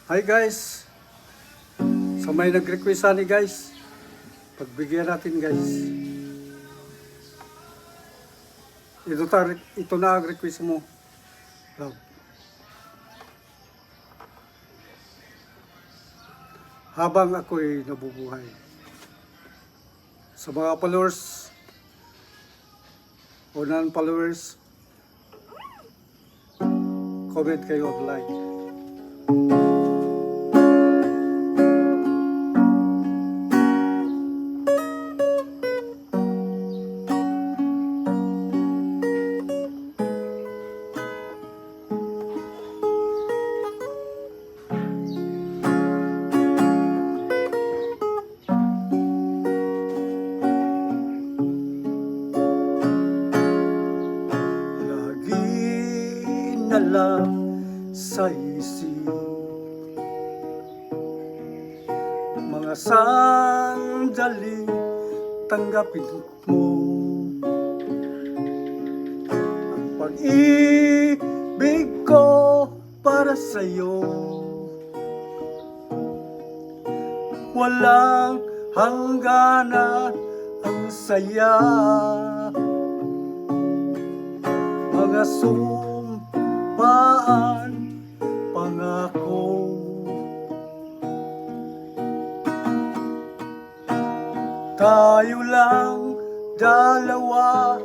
Hi guys, sa may nag-request ni guys, pagbigyan natin guys. Ito na ang request mo. Love. Habang ako'y nabubuhay. Sa mga followers o non-followers, comment kayo at like. Na lang sa isip mga sandali tanggapin mo ang pag-ibig ko para sa'yo. Walang hangganan ang saya, mga sumpaan, pangako. Tayo lang dalawa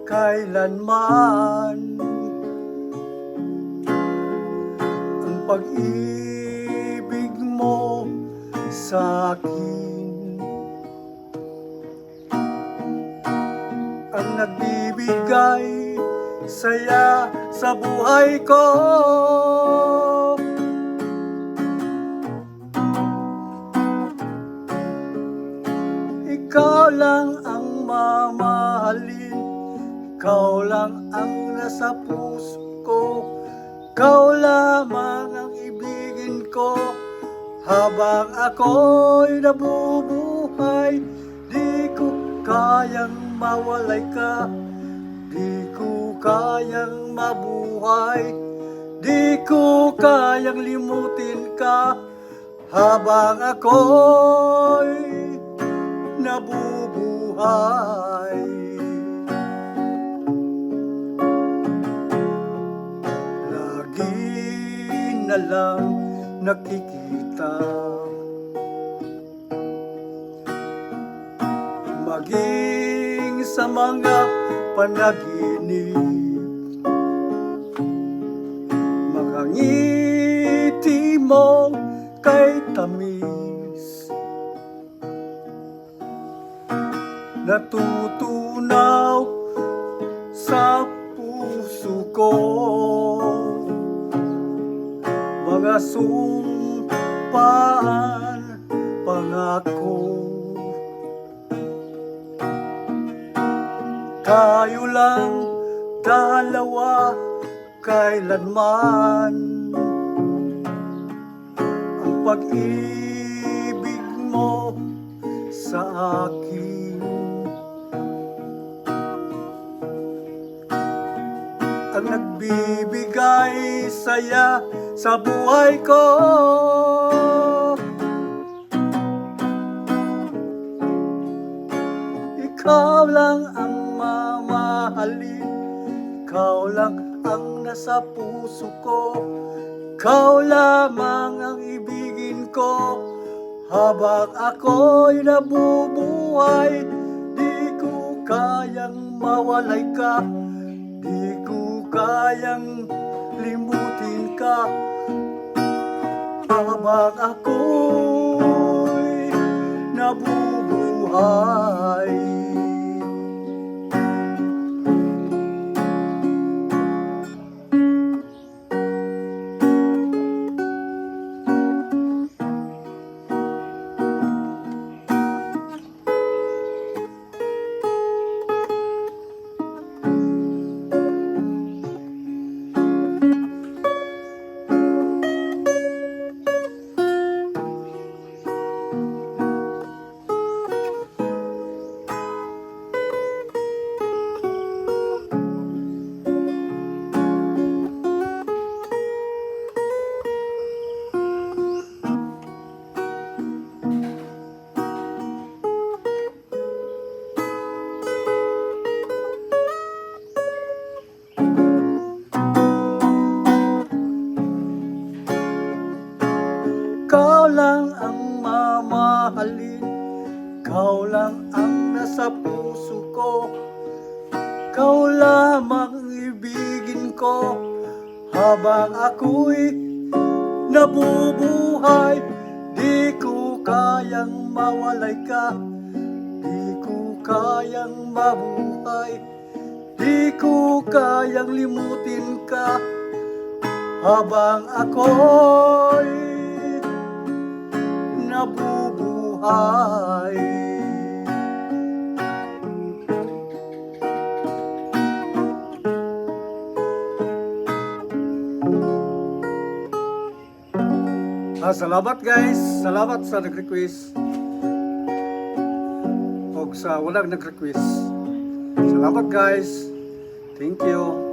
kailanman, ang pag-ibig mo sa akin ang nagbibigay saya sa buhay ko. Ikaw lang ang mamahalin, ikaw lang ang nasa puso ko, ikaw lamang ang ibigin ko. Habang ako'y nabubuhay, di ko kayang mawalay ka, di ko kayang mabuhay, di ko kayang limutin ka. Habang ako'y nabubuhay, lagi na lang nakikita, maging sa mga panaginip, mga ngiti mo kay tamis, natutunaw sa puso ko, mga sumpaan, pangako. Tayo lang dalawa kailanman, ang pag-ibig mo sa akin ang nagbibigay saya sa buhay ko. Ikaw lang ang mamahalin, ikaw lang ang nasa puso ko, ikaw lamang ang ibigin ko. Habang ako'y nabubuhay, di ko kayang mawalay ka, di ko kayang limutin ka. Habang ako'y nabubuhay, Ikaw lang ang mamahalin, ikaw lang ang nasa puso ko, ikaw lamang ibigin ko habang ako'y nabubuhay. Di ko kayang mawalay ka, di ko kayang mabuhay, di ko kayang limutin ka habang ako'y nabubuhay. Salamat guys, salamat sa nag-request o sa walang nag-request. Salamat guys, thank you.